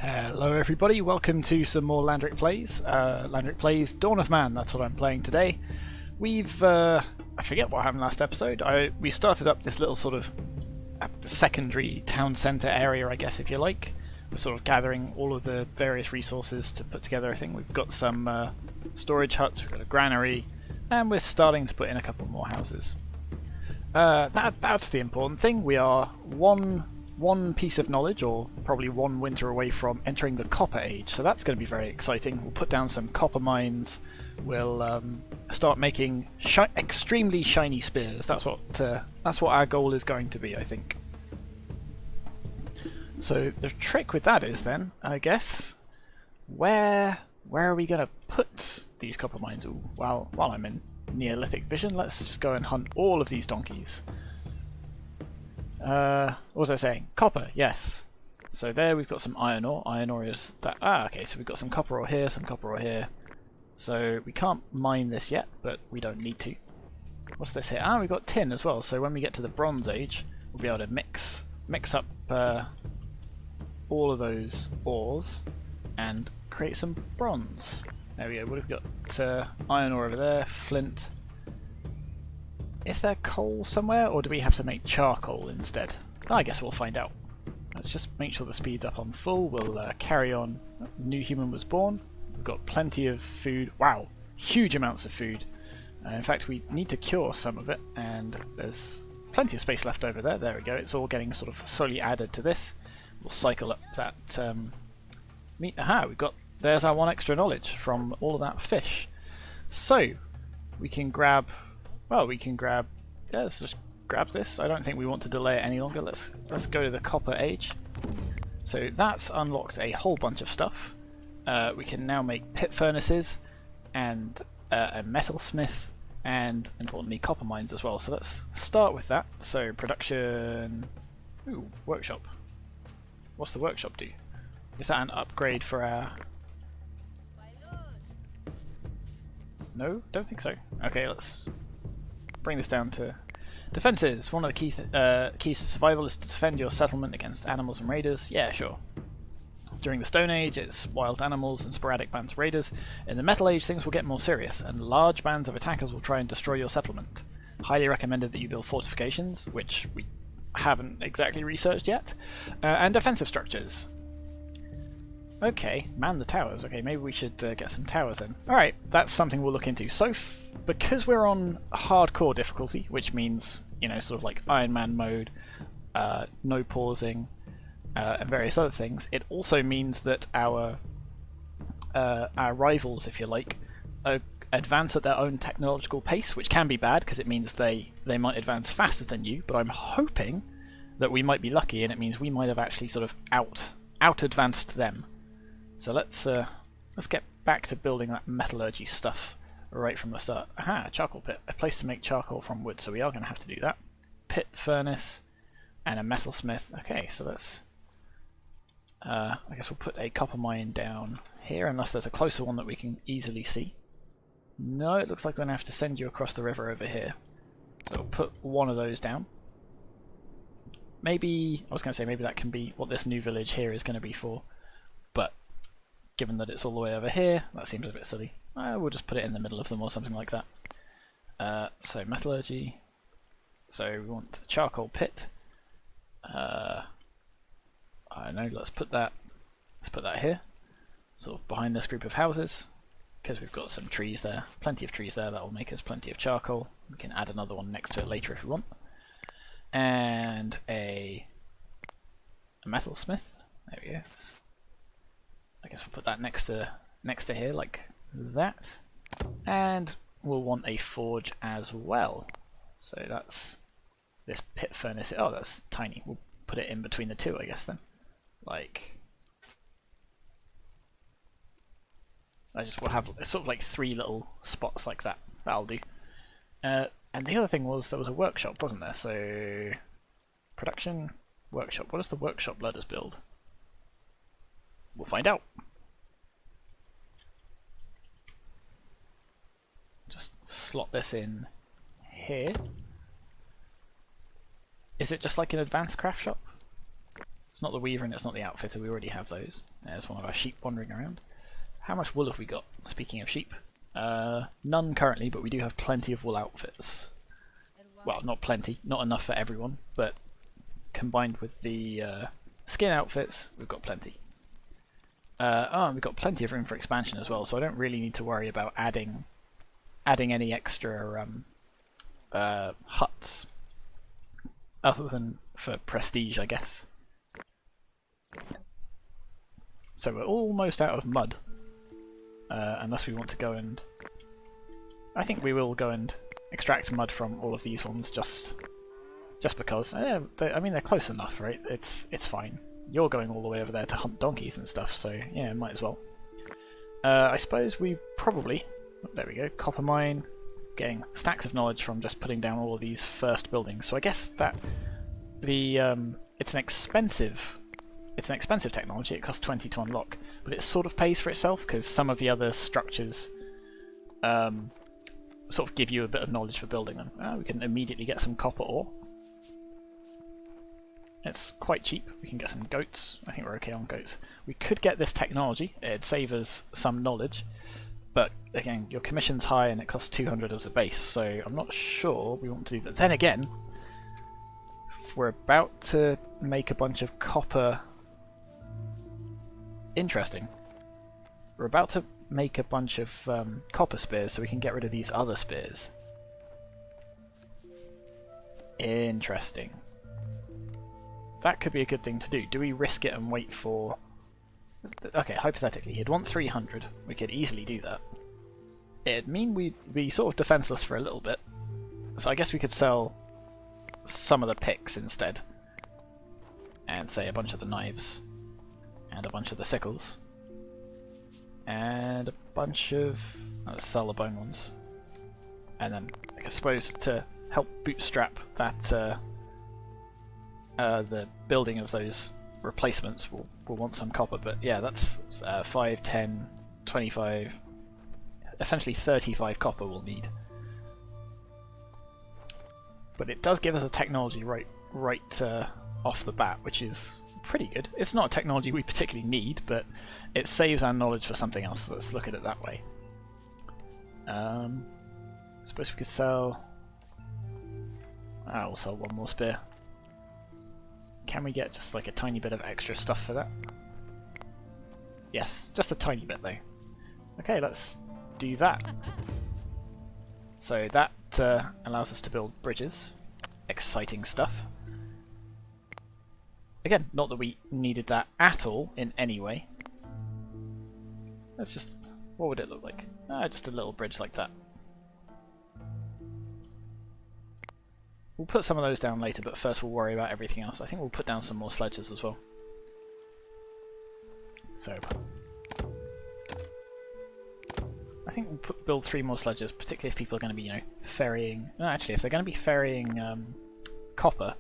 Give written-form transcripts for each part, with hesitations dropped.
Hello everybody, welcome to some more Landric Plays. Landric Plays Dawn of Man, that's what I'm playing today. We've, I forget what happened last episode. We started up this little sort of secondary town centre area, I guess, if you like. We're sort of gathering all of the various resources to put together a thing. We've got some storage huts, we've got a granary, and we're starting to put in a couple more houses. That's the important thing. We are one piece of knowledge, or probably one winter away from entering the Copper Age, so that's going to be very exciting. We'll put down some copper mines, we'll start making extremely shiny spears. That's what our goal is going to be, I think. So the trick with that is then, I guess, where are we going to put these copper mines? Ooh, while I'm in Neolithic vision, let's just go and hunt all of these donkeys. What was I saying? Copper, yes. So there we've got some iron ore. Iron ore is that. Okay, so we've got some copper ore here, some copper ore here. So we can't mine this yet, but we don't need to. What's this here? We've got tin as well, so when we get to the Bronze Age, we'll be able to mix up all of those ores and create some bronze. There we go. What have we got? Iron ore over there, flint. Is there coal somewhere, or do we have to make charcoal instead? I guess we'll find out. Let's just make sure the speed's up on full. We'll carry on. New human was born. We've got plenty of food. Wow, huge amounts of food. In fact, we need to cure some of it, and there's plenty of space left over there. There we go. It's all getting sort of slowly added to this. We'll cycle up that meat. Aha, there's our one extra knowledge from all of that fish. So, we can grab... Well, yeah, let's just grab this. I don't think we want to delay it any longer. Let's go to the Copper Age. So that's unlocked a whole bunch of stuff. We can now make pit furnaces and a metalsmith and, importantly, copper mines as well. So let's start with that. So production... Ooh, workshop. What's the workshop do? Is that an upgrade for our... No, don't think so. Okay, let's bring this down to defenses. One of the keys to survival is to defend your settlement against animals and raiders. Yeah, sure. During the Stone Age, it's wild animals and sporadic bands of raiders. In the Metal Age, things will get more serious, and large bands of attackers will try and destroy your settlement. Highly recommended that you build fortifications, which we haven't exactly researched yet, and defensive structures. Okay, man the towers. Okay, maybe we should get some towers then. Alright, that's something we'll look into. So, because we're on hardcore difficulty, which means, you know, sort of like Iron Man mode, no pausing, and various other things, it also means that our rivals, if you like, advance at their own technological pace, which can be bad, because it means they might advance faster than you, but I'm hoping that we might be lucky, and it means we might have actually sort of out-advanced them. So let's get back to building that metallurgy stuff right from the start. Aha, charcoal pit. A place to make charcoal from wood, so we are going to have to do that. Pit furnace and a metalsmith. Okay, so let's... I guess we'll put a copper mine down here, unless there's a closer one that we can easily see. No, it looks like we're going to have to send you across the river over here. So we'll put one of those down. Maybe... I was going to say maybe that can be what this new village here is going to be for. But given that it's all the way over here, that seems a bit silly. We'll just put it in the middle of them or something like that. So metallurgy. So we want a charcoal pit. I don't know. Let's put that here, sort of behind this group of houses, because we've got some trees there, plenty of trees there. That will make us plenty of charcoal. We can add another one next to it later if we want. And a metalsmith. There we go. I guess we'll put that next to here like that, and we'll want a forge as well. So that's this pit furnace. Oh, that's tiny. We'll put it in between the two, I guess then. Like, we'll have sort of like 3 little spots like that. That'll do. And the other thing was there was a workshop, wasn't there? So production workshop. What does the workshop let us build? We'll find out. Just slot this in here. Is it just like an advanced craft shop? It's not the weaver and it's not the outfitter, we already have those. There's one of our sheep wandering around. How much wool have we got? Speaking of sheep. None currently, but we do have plenty of wool outfits. Well, not plenty, not enough for everyone, but combined with the skin outfits, we've got plenty. We've got plenty of room for expansion as well, so I don't really need to worry about adding any extra huts, other than for prestige, I guess. So we're almost out of mud, unless we want to go and... I think we will go and extract mud from all of these ones just because. I mean, they're close enough, right? It's fine. You're going all the way over there to hunt donkeys and stuff, so yeah, might as well. I suppose we probably... There we go, copper mine. Getting stacks of knowledge from just putting down all of these first buildings. So I guess that it's an expensive technology. It costs 20 to unlock, but it sort of pays for itself because some of the other structures sort of give you a bit of knowledge for building them. We can immediately get some copper ore. It's quite cheap. We can get some goats. I think we're okay on goats. We could get this technology. It'd save us some knowledge. But again, your commission's high and it costs 200 as a base, so I'm not sure we want to do that. Then again, if we're about to make a bunch of copper... Interesting. We're about to make a bunch of copper spears so we can get rid of these other spears. Interesting. That could be a good thing to do. Do we risk it and wait for... Okay, hypothetically, he'd want 300. We could easily do that. It'd mean we'd be sort of defenseless for a little bit. So I guess we could sell some of the picks instead. And say a bunch of the knives. And a bunch of the sickles. And a bunch of... Let's sell the bone ones. And then, I suppose, to help bootstrap that... the building of those replacements will want some copper, but yeah, that's 5, 10, 25, essentially 35 copper we'll need. But it does give us a technology right off the bat, which is pretty good. It's not a technology we particularly need, but it saves our knowledge for something else, so let's look at it that way. I suppose we could sell... we'll sell one more spear. Can we get just like a tiny bit of extra stuff for that? Yes, just a tiny bit though. Okay, let's do that. So that allows us to build bridges. Exciting stuff. Again, not that we needed that at all in any way. Let's just... What would it look like? Just a little bridge like that. We'll put some of those down later, but first we'll worry about everything else. I think we'll put down some more sledges as well. So, I think we'll build 3 more sledges, particularly if people are going to be, you know, ferrying... No, actually, if they're going to be ferrying copper...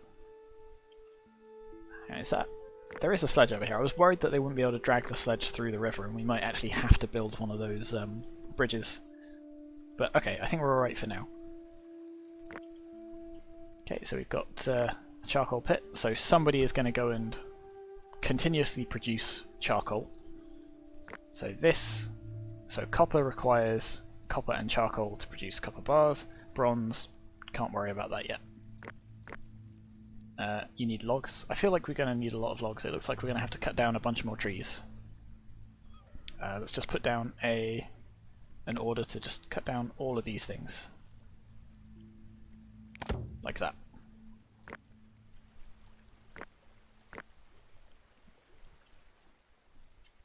Is that... There is a sledge over here. I was worried that they wouldn't be able to drag the sledge through the river, and we might actually have to build one of those bridges. But okay, I think we're alright for now. Okay, so we've got a charcoal pit, so somebody is going to go and continuously produce charcoal. So copper requires copper and charcoal to produce copper bars. Bronze, can't worry about that yet. You need logs. I feel like we're going to need a lot of logs. It looks like we're going to have to cut down a bunch more trees. Let's just put down an order to just cut down all of these things. Like that.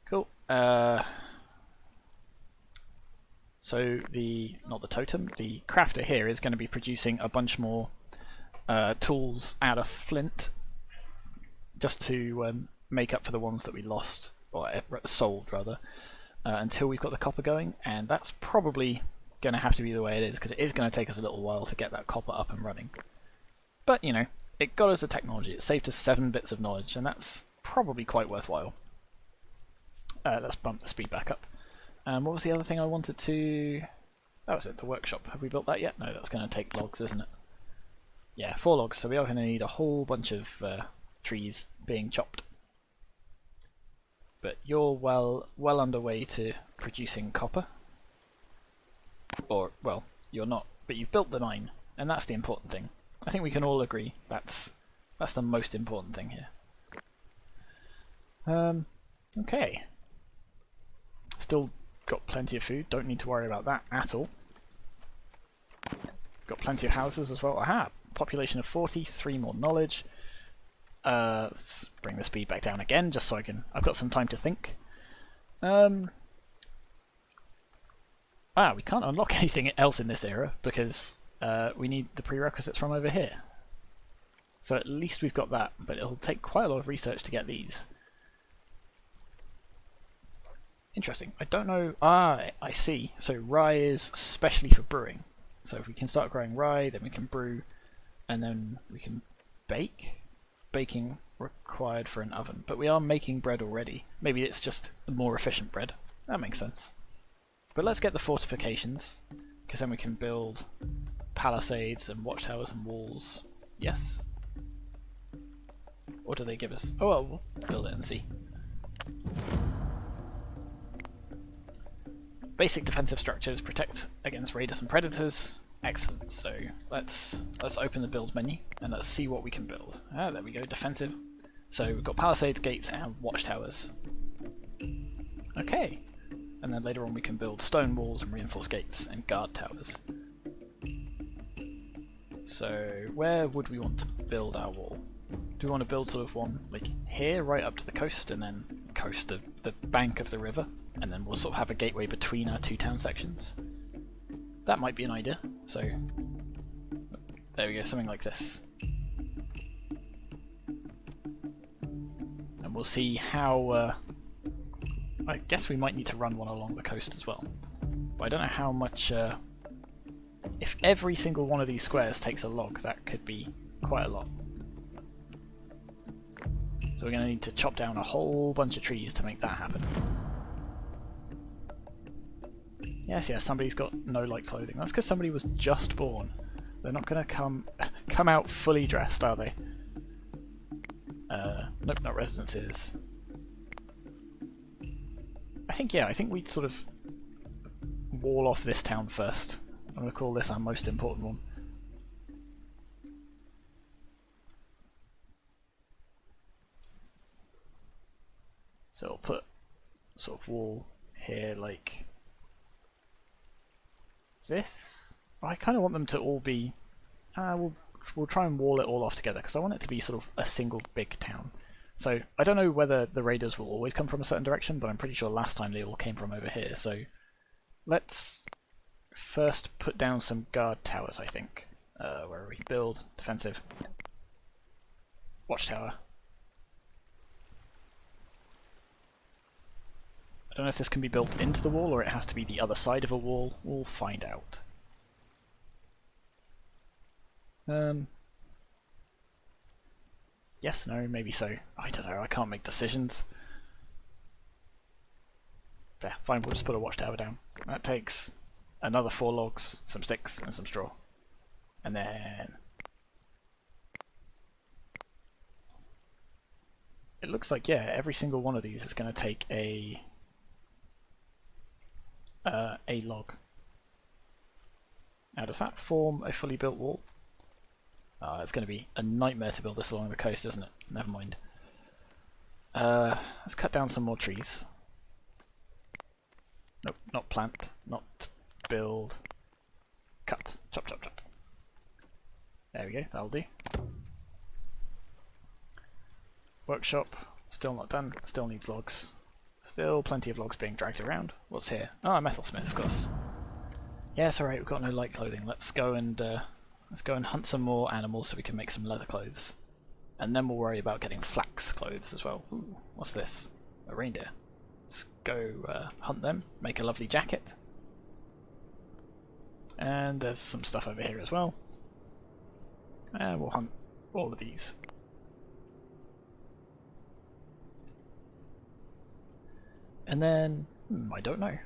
Cool. So not the totem, the crafter here is going to be producing a bunch more tools out of flint, just to make up for the ones that we lost, or sold rather, until we've got the copper going, and that's probably going to have to be the way it is, because it is going to take us a little while to get that copper up and running. But, you know, it got us the technology, it saved us 7 bits of knowledge, and that's probably quite worthwhile. Let's bump the speed back up. What was the other thing I wanted to... That was it, the workshop. Have we built that yet? No, that's going to take logs, isn't it? Yeah, 4 logs, so we are going to need a whole bunch of trees being chopped. but you're well underway to producing copper. Or, well, you're not, but you've built the mine, and that's the important thing. I think we can all agree that's the most important thing here. Okay. Still got plenty of food, don't need to worry about that at all. Got plenty of houses as well. Aha! Population of 40, 3 more knowledge. Let's bring the speed back down again, just so I've got some time to think. We can't unlock anything else in this era because we need the prerequisites from over here. So at least we've got that, but it'll take quite a lot of research to get these. Interesting. I don't know. I see. So rye is specially for brewing. So if we can start growing rye, then we can brew, and then we can bake. Baking required for an oven, but we are making bread already. Maybe it's just a more efficient bread. That makes sense. But let's get the fortifications, because then we can build palisades and watchtowers and walls. Yes? Or do they give us... Oh well, we'll build it and see. Basic defensive structures protect against raiders and predators. Excellent. So let's open the build menu and let's see what we can build. Ah, there we go. Defensive. So we've got palisades, gates, and watchtowers. Okay. And then later on we can build stone walls and reinforced gates and guard towers. So where would we want to build our wall? Do we want to build sort of one like here, right up to the coast, and then coast the bank of the river, and then we'll sort of have a gateway between our two town sections? That might be an idea. So there we go, something like this. And we'll see how... I guess we might need to run one along the coast as well. But I don't know how much... if every single one of these squares takes a log, that could be quite a lot. So we're going to need to chop down a whole bunch of trees to make that happen. Yes, somebody's got no light clothing. That's because somebody was just born. They're not going to come out fully dressed, are they? Nope, not residences. I think we'd sort of wall off this town first. I'm going to call this our most important one. So I'll put sort of wall here like this. I kind of want them to all be... we'll try and wall it all off together because I want it to be sort of a single big town. So I don't know whether the raiders will always come from a certain direction, but I'm pretty sure last time they all came from over here. So let's first put down some guard towers, I think. Where are we? Build, defensive, watchtower. I don't know if this can be built into the wall or it has to be the other side of a wall. We'll find out. Yes, no, maybe so. I don't know, I can't make decisions. Yeah, fine, we'll just put a watchtower down. That takes another 4 logs, some sticks, and some straw. And then... it looks like, yeah, every single one of these is going to take a log. Now, does that form a fully built wall? It's going to be a nightmare to build this along the coast, isn't it? Never mind. Let's cut down some more trees. Nope, not plant, not build. Cut. Chop, chop, chop. There we go, that'll do. Workshop, still not done, still needs logs. Still plenty of logs being dragged around. What's here? Oh, a metal smith, of course. Yes, alright, we've got no light clothing. Let's go and hunt some more animals so we can make some leather clothes. And then we'll worry about getting flax clothes as well. Ooh, what's this? A reindeer. Let's go hunt them, make a lovely jacket. And there's some stuff over here as well. And we'll hunt all of these. And then, I don't know.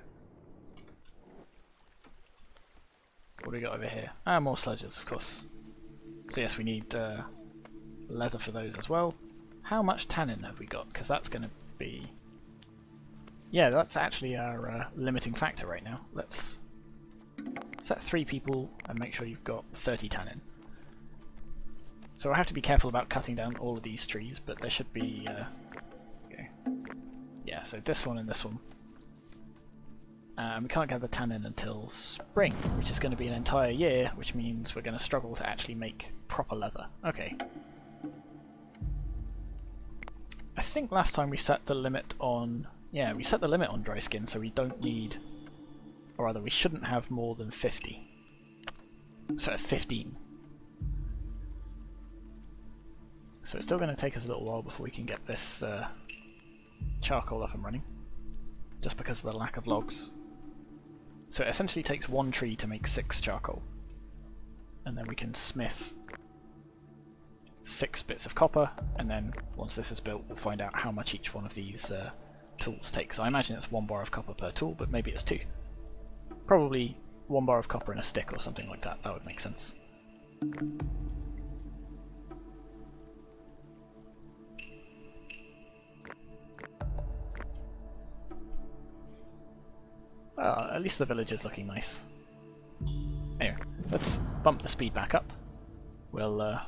What do we got over here? More sledges, of course. So yes, we need leather for those as well. How much tannin have we got? Because that's going to be Yeah, that's actually our limiting factor right now. Let's set 3 people and make sure you've got 30 tannin. So I have to be careful about cutting down all of these trees, but there should be... okay. Yeah, so this one and this one. We can't gather tannin until spring, which is going to be an entire year, which means we're going to struggle to actually make proper leather. Okay. I think last time we set the limit on... yeah, we set the limit on dry skin, so we don't need... or rather, we shouldn't have more than 50. So 15. So it's still going to take us a little while before we can get this charcoal up and running, just because of the lack of logs. So it essentially takes 1 tree to make 6 charcoal, and then we can smith 6 bits of copper, and then once this is built we'll find out how much each one of these tools take. So I imagine it's 1 bar of copper per tool, but maybe it's 2. Probably 1 bar of copper and a stick or something like that. That would make sense. Well, at least the village is looking nice. Anyway, let's bump the speed back up. We'll, oh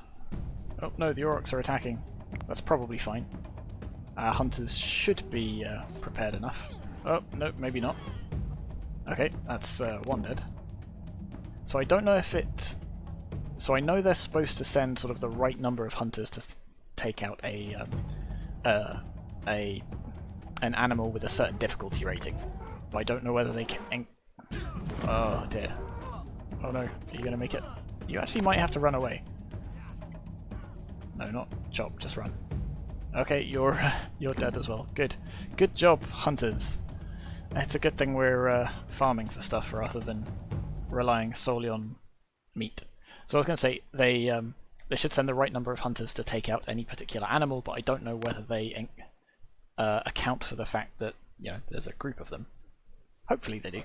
no, the Aurochs are attacking. That's probably fine. Our hunters should be prepared enough. Oh, no, maybe not. Okay, that's 1 dead. So I don't know if it... so I know they're supposed to send sort of the right number of hunters to take out an animal with a certain difficulty rating. But I don't know whether they can... oh dear. Oh no, are you going to make it? You actually might have to run away. No, not chop, just run. Okay, you're dead as well. Good. Good job, hunters. It's a good thing we're farming for stuff rather than relying solely on meat. So I was going to say, they should send the right number of hunters to take out any particular animal, but I don't know whether they account for the fact that, you know, there's a group of them. Hopefully they do.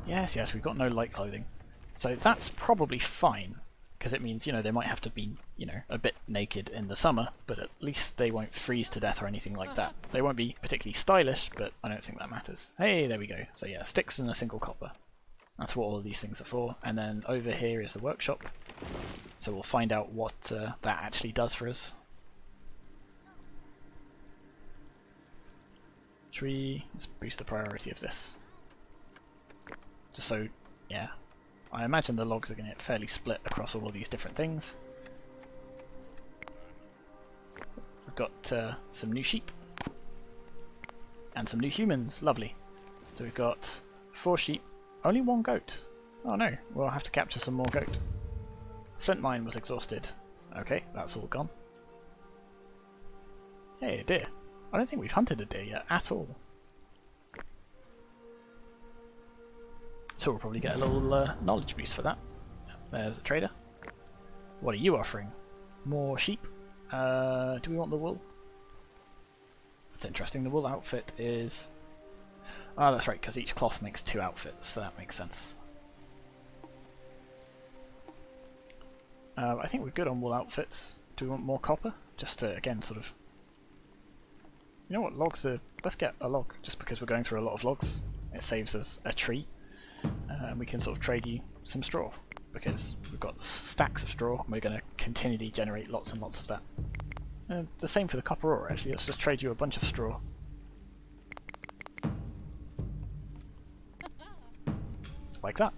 Yes, yes, we've got no light clothing. So that's probably fine, because it means, you know, they might have to be, you know, a bit naked in the summer, but at least they won't freeze to death or anything like that. They won't be particularly stylish, but I don't think that matters. Hey, there we go. So yeah, sticks and a single copper. That's what all of these things are for. And then over here is the workshop. So we'll find out what that actually does for us. Let's boost the priority of this. Just so, yeah. I imagine the logs are going to get fairly split across all of these different things. We've got some new sheep. And some new humans. Lovely. So we've got 4 sheep. Only 1 goat. Oh no, we'll have to capture some more goat. Flint mine was exhausted. Okay, that's all gone. Hey, a deer. I don't think we've hunted a deer yet at all. So we'll probably get a little knowledge boost for that. There's a trader. What are you offering? More sheep? Do we want the wool? That's interesting. The wool outfit is... oh, that's right, because each cloth makes 2 outfits, so that makes sense. I think we're good on wool outfits. Do we want more copper? Just to, again, sort of... you know what, logs are... let's get a log, just because we're going through a lot of logs. It saves us a tree. And we can sort of trade you some straw, because we've got stacks of straw and we're going to continually generate lots and lots of that. The same for the copper ore, actually. Let's just trade you a bunch of straw. Like that.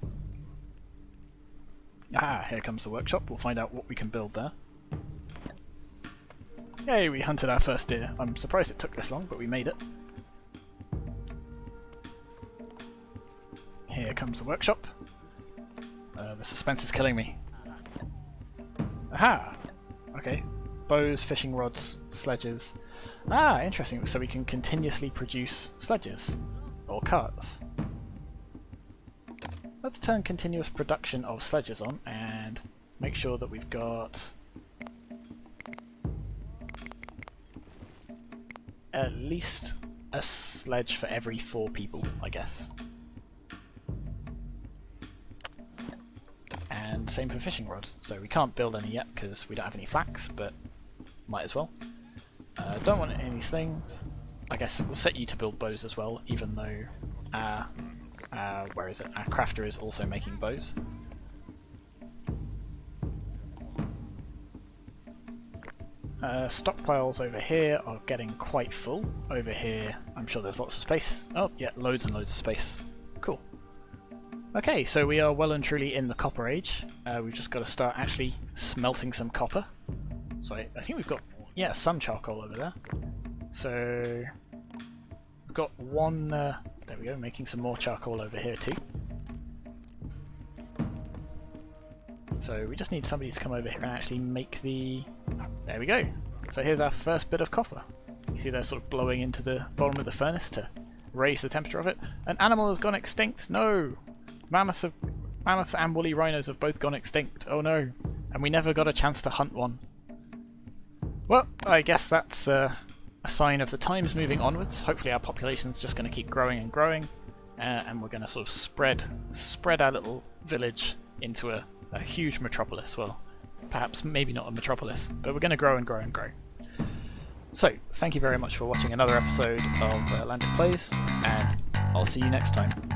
Ah, here comes the workshop. We'll find out what we can build there. Yay, we hunted our first deer. I'm surprised it took this long, but we made it. Here comes the workshop. The suspense is killing me. Aha! Okay. Bows, fishing rods, sledges. Ah, interesting. So we can continuously produce sledges. Or carts. Let's turn continuous production of sledges on and make sure that we've got at least a sledge for every 4 people, I guess. And same for fishing rod. So we can't build any yet because we don't have any flax, but might as well. Don't want any of these things. I guess we'll set you to build bows as well, even though our crafter is also making bows. Stockpiles over here are getting quite full. Over here, I'm sure there's lots of space. Oh, yeah, loads and loads of space. Cool. Okay, so we are well and truly in the Copper Age. We've just got to start actually smelting some copper. So I think we've got, yeah, some charcoal over there. So we've got one, there we go, making some more charcoal over here too. So we just need somebody to come over here and actually make the... There we go. So here's our first bit of copper. You see they're sort of blowing into the bottom of the furnace to raise the temperature of it. An animal has gone extinct. No! Mammoths and woolly rhinos have both gone extinct. Oh no. And we never got a chance to hunt one. Well, I guess that's a sign of the times moving onwards. Hopefully our population's just going to keep growing and growing. And we're going to sort of spread our little village into a huge metropolis. Well, perhaps maybe not a metropolis, but we're going to grow and grow and grow. So, thank you very much for watching another episode of Landric Plays, and I'll see you next time.